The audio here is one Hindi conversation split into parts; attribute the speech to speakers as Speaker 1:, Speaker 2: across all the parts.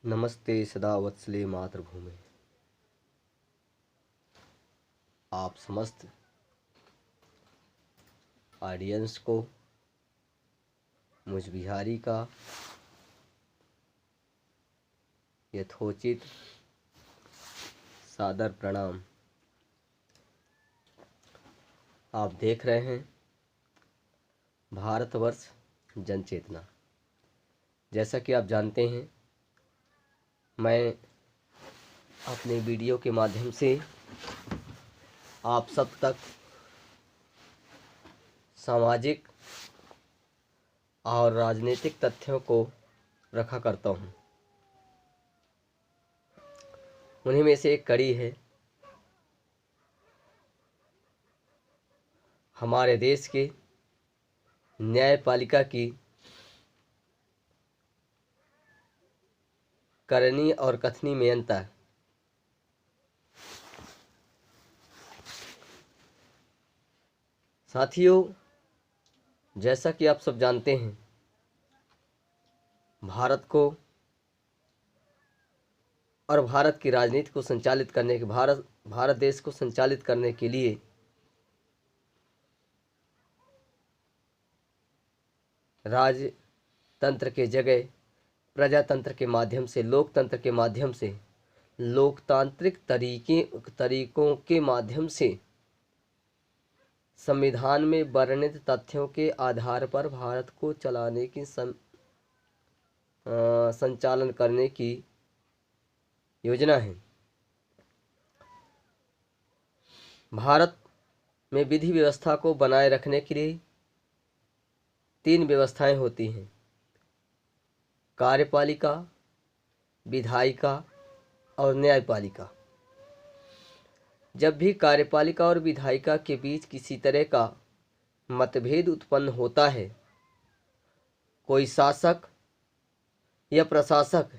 Speaker 1: नमस्ते सदा वत्सले मातृभूमि। आप समस्त ऑडियंस को मुझ बिहारी का यथोचित सादर प्रणाम। आप देख रहे हैं भारतवर्ष जनचेतना। जैसा कि आप जानते हैं, मैं अपने वीडियो के माध्यम से आप सब तक सामाजिक और राजनीतिक तथ्यों को रखा करता हूँ। उन्हीं में से एक कड़ी है हमारे देश के न्यायपालिका की करनी और कथनी में अंतर। साथियों, जैसा कि आप सब जानते हैं, भारत को और भारत की राजनीति को संचालित करने के भारत देश को संचालित करने के लिए राजतंत्र के जगह प्रजातंत्र के माध्यम से, लोकतंत्र के माध्यम से, लोकतांत्रिक तरीकों के माध्यम से संविधान में वर्णित तथ्यों के आधार पर भारत को चलाने की संचालन करने की योजना है। भारत में विधि व्यवस्था को बनाए रखने के लिए 3 व्यवस्थाएं होती हैं: कार्यपालिका, विधायिका और न्यायपालिका। जब भी कार्यपालिका और विधायिका के बीच किसी तरह का मतभेद उत्पन्न होता है, कोई शासक या प्रशासक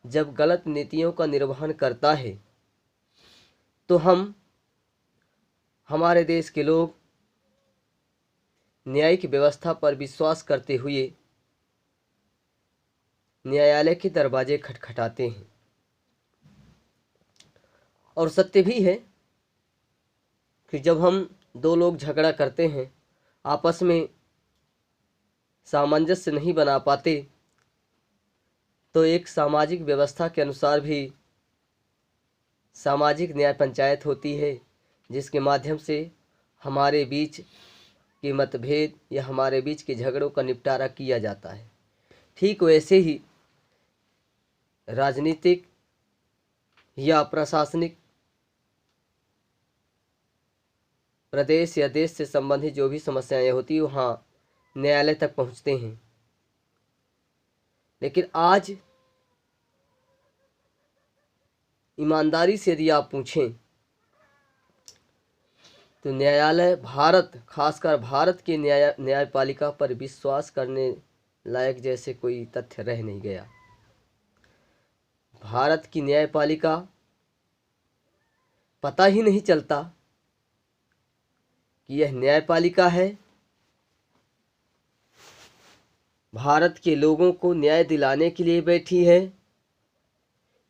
Speaker 1: जब गलत नीतियों का निर्वहन करता है, तो हमारे देश के लोग न्यायिक व्यवस्था पर विश्वास करते हुए न्यायालय के दरवाजे खटखटाते हैं। और सत्य भी है कि जब हम 2 लोग झगड़ा करते हैं, आपस में सामंजस्य नहीं बना पाते, तो एक सामाजिक व्यवस्था के अनुसार भी सामाजिक न्याय पंचायत होती है, जिसके माध्यम से हमारे बीच के मतभेद या हमारे बीच के झगड़ों का निपटारा किया जाता है। ठीक वैसे ही राजनीतिक या प्रशासनिक प्रदेश या देश से संबंधित जो भी समस्याएं होती हैं, वहाँ न्यायालय तक पहुँचते हैं। लेकिन आज ईमानदारी से यदि आप पूछें तो न्यायालय खासकर भारत के न्यायपालिका पर विश्वास करने लायक जैसे कोई तथ्य रह नहीं गया। भारत की न्यायपालिका पता ही नहीं चलता कि यह न्यायपालिका है, भारत के लोगों को न्याय दिलाने के लिए बैठी है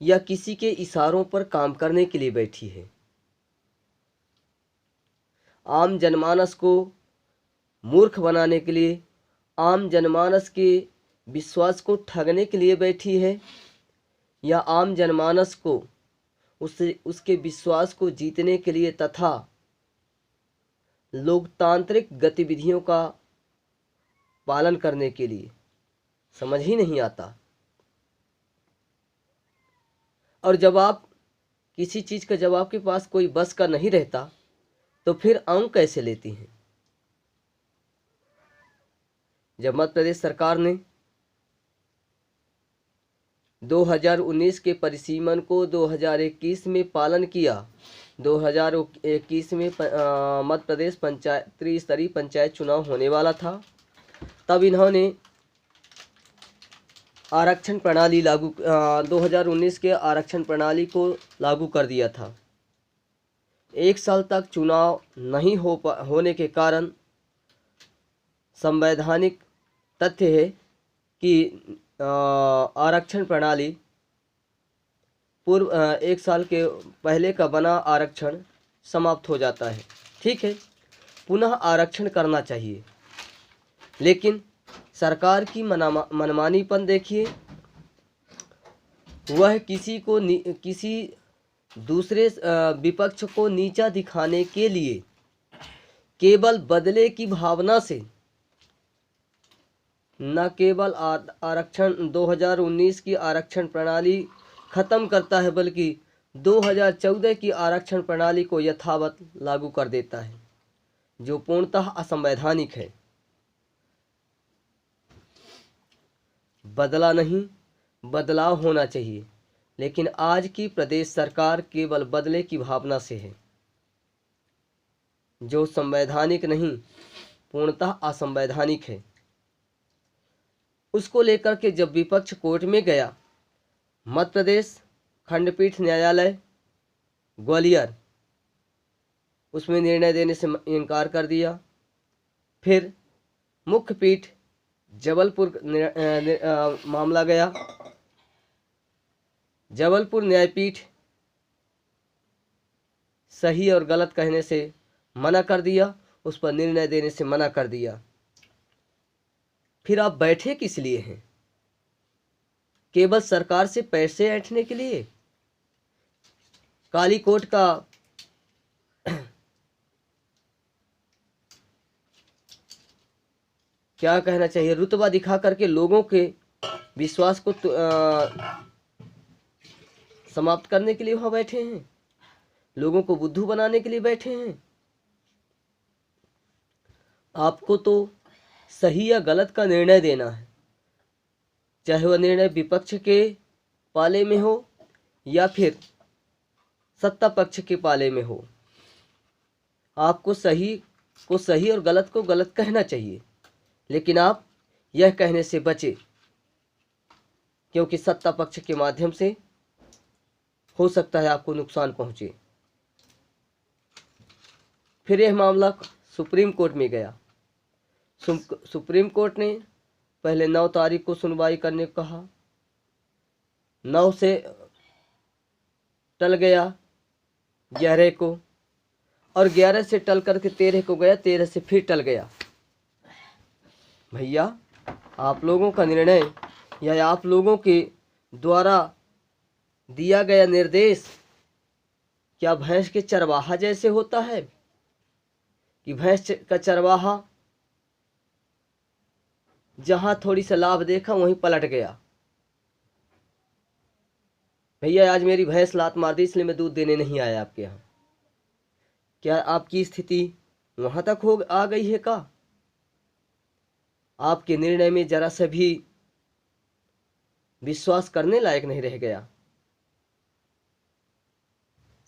Speaker 1: या किसी के इशारों पर काम करने के लिए बैठी है। आम जनमानस को मूर्ख बनाने के लिए, आम जनमानस के विश्वास को ठगने के लिए बैठी है, या आम जनमानस को उसके विश्वास को जीतने के लिए तथा लोकतांत्रिक गतिविधियों का पालन करने के लिए, समझ ही नहीं आता। और जब आप किसी चीज़ का जब आपके पास कोई बस का नहीं रहता, तो फिर अंक कैसे लेती हैं? जब मध्य प्रदेश सरकार ने 2019 के परिसीमन को 2021 में पालन किया, 2021 में मध्य प्रदेश त्रिस्तरीय पंचायत चुनाव होने वाला था, तब इन्होंने आरक्षण प्रणाली 2019 के आरक्षण प्रणाली को लागू कर दिया था। 1 साल तक चुनाव नहीं होने के कारण संवैधानिक तथ्य है कि आरक्षण प्रणाली एक साल के पहले का बना आरक्षण समाप्त हो जाता है। ठीक है, पुनः आरक्षण करना चाहिए, लेकिन सरकार की मनमानीपन देखिए। वह किसी दूसरे विपक्ष को नीचा दिखाने के लिए केवल बदले की भावना से न केवल आरक्षण 2019 की आरक्षण प्रणाली खत्म करता है, बल्कि 2014 की आरक्षण प्रणाली को यथावत लागू कर देता है, जो पूर्णतः असंवैधानिक है। बदला नहीं, बदलाव होना चाहिए, लेकिन आज की प्रदेश सरकार केवल बदले की भावना से है, जो संवैधानिक नहीं, पूर्णतः असंवैधानिक है। उसको लेकर के जब विपक्ष कोर्ट में गया, मध्य प्रदेश खंडपीठ न्यायालय ग्वालियर उसमें निर्णय देने से इनकार कर दिया। फिर मुख्य पीठ जबलपुर मामला गया, जबलपुर न्यायपीठ सही और गलत कहने से मना कर दिया, उस पर निर्णय देने से मना कर दिया। फिर आप बैठे किस लिए हैं? केवल सरकार से पैसे ऐंठने के लिए? काली कोट का क्या कहना चाहिए, रुतबा दिखा करके लोगों के विश्वास को समाप्त करने के लिए वहां बैठे हैं, लोगों को बुद्धू बनाने के लिए बैठे हैं। आपको तो सही या गलत का निर्णय देना है, चाहे वह निर्णय विपक्ष के पाले में हो या फिर सत्ता पक्ष के पाले में हो। आपको सही को सही और गलत को गलत कहना चाहिए, लेकिन आप यह कहने से बचे, क्योंकि सत्ता पक्ष के माध्यम से हो सकता है आपको नुकसान पहुंचे। फिर यह मामला सुप्रीम कोर्ट में गया। सुप्रीम कोर्ट ने पहले 9 तारीख को सुनवाई करने को कहा, 9 से टल गया 11 को, और 11 से टल करके 13 को गया, 13 से फिर टल गया। भैया, आप लोगों का निर्णय या आप लोगों के द्वारा दिया गया निर्देश क्या भैंस के चरवाहा जैसे होता है कि भैंस का चरवाहा जहां थोड़ी सा लाभ देखा वहीं पलट गया? भैया, आज मेरी भैंस लात मार दी, इसलिए मैं दूध देने नहीं आया आपके यहाँ। क्या आपकी स्थिति वहां तक आ गई है का? आपके निर्णय में जरा सा भी विश्वास करने लायक नहीं रह गया।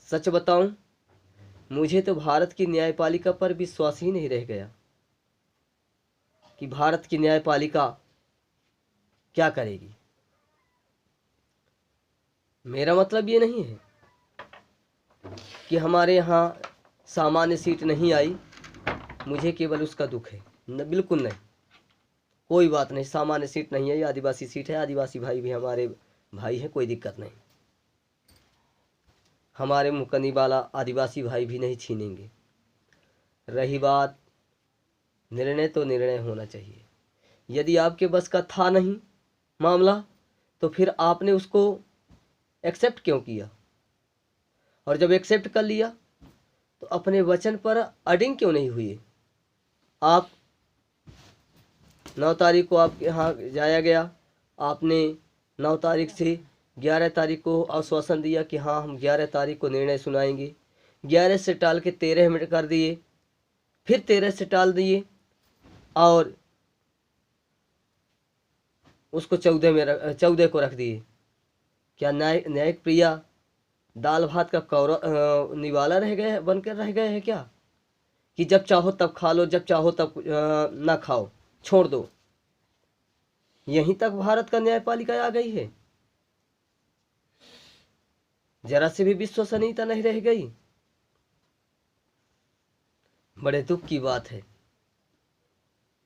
Speaker 1: सच बताऊं, मुझे तो भारत की न्यायपालिका पर विश्वास ही नहीं रह गया कि भारत की न्यायपालिका क्या करेगी। मेरा मतलब ये नहीं है कि हमारे यहाँ सामान्य सीट नहीं आई, मुझे केवल उसका दुख है, न बिल्कुल नहीं, कोई बात नहीं। सामान्य सीट नहीं है, ये आदिवासी सीट है, आदिवासी भाई भी हमारे भाई हैं, कोई दिक्कत नहीं। हमारे मुकनी वाला आदिवासी भाई भी नहीं छीनेंगे। रही बात निर्णय, तो निर्णय होना चाहिए। यदि आपके बस का था नहीं मामला, तो फिर आपने उसको एक्सेप्ट क्यों किया? और जब एक्सेप्ट कर लिया तो अपने वचन पर अडिंग क्यों नहीं हुए? आप 9 तारीख को आपके यहाँ जाया गया, आपने 9 तारीख से 11 तारीख को आश्वासन दिया कि हाँ हम 11 तारीख को निर्णय सुनाएंगे। 11 से टाल के 13 मिनट कर दिए, फिर 13 से टाल दिए और उसको 14 को रख दिए। क्या न्यायिक प्रिया दाल भात का निवाला रह गए, बनकर रह गए हैं क्या? कि जब चाहो तब खा लो, जब चाहो तब ना खाओ, छोड़ दो। यहीं तक भारत का न्यायपालिका आ गई है, जरा से भी विश्वसनीयता नहीं रह गई। बड़े दुख की बात है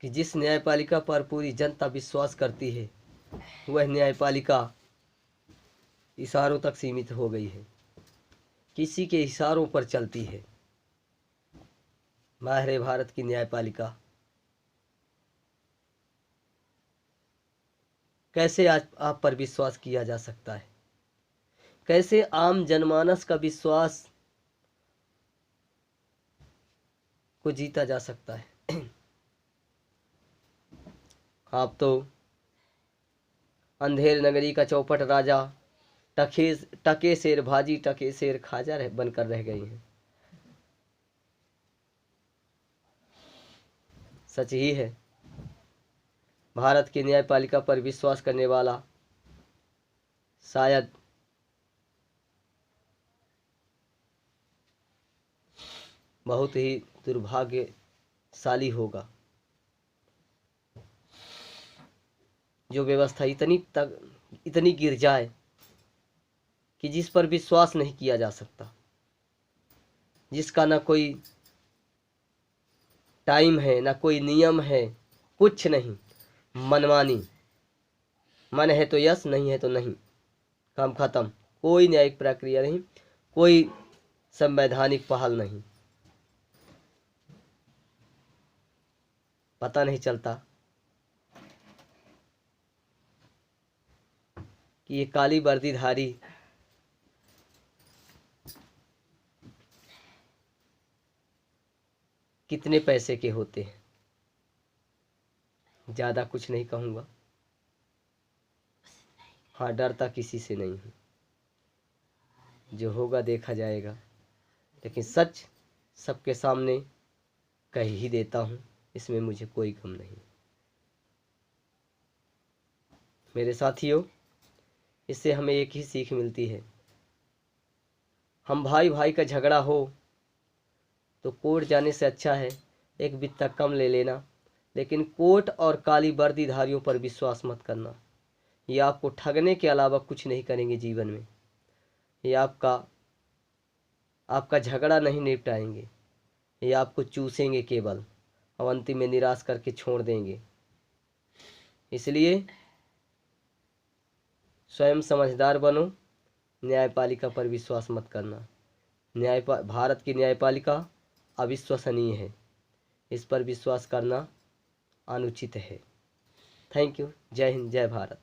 Speaker 1: कि जिस न्यायपालिका पर पूरी जनता विश्वास करती है, वह न्यायपालिका इशारों तक सीमित हो गई है, किसी के इशारों पर चलती है। माहिर भारत की न्यायपालिका कैसे आज आप पर विश्वास किया जा सकता है? कैसे आम जनमानस का विश्वास को जीता जा सकता है? आप तो अंधेर नगरी का चौपट राजा, टके शेर भाजी टके शेर खाजा बनकर रह गए हैं। सच ही है, भारत की न्यायपालिका पर विश्वास करने वाला शायद बहुत ही दुर्भाग्यशाली होगा। जो व्यवस्था इतनी गिर जाए कि जिस पर विश्वास नहीं किया जा सकता, जिसका ना कोई टाइम है, ना कोई नियम है, कुछ नहीं, मनमानी, मन है तो यस, नहीं है तो नहीं, काम खत्म। कोई न्यायिक प्रक्रिया नहीं, कोई संवैधानिक पहल नहीं। पता नहीं चलता कि ये काली वर्दीधारी कितने पैसे के होते हैं। ज़्यादा कुछ नहीं कहूँगा। हाँ, डरता किसी से नहीं हूँ, जो होगा देखा जाएगा, लेकिन सच सबके सामने कह ही देता हूँ, इसमें मुझे कोई गम नहीं। मेरे साथियों, इससे हमें एक ही सीख मिलती है, हम भाई भाई का झगड़ा हो तो कोर्ट जाने से अच्छा है एक बित्ता कम ले लेना, लेकिन कोर्ट और काली वर्दीधारियों पर विश्वास मत करना। ये आपको ठगने के अलावा कुछ नहीं करेंगे जीवन में। ये आपका झगड़ा नहीं निपटाएंगे, ये आपको चूसेंगे केवल, और अंतिम में निराश करके छोड़ देंगे। इसलिए स्वयं समझदार बनो, न्यायपालिका पर विश्वास मत करना। भारत की न्यायपालिका अविश्वसनीय है, इस पर विश्वास करना अनुचित है। Thank you. जय हिंद, जय भारत।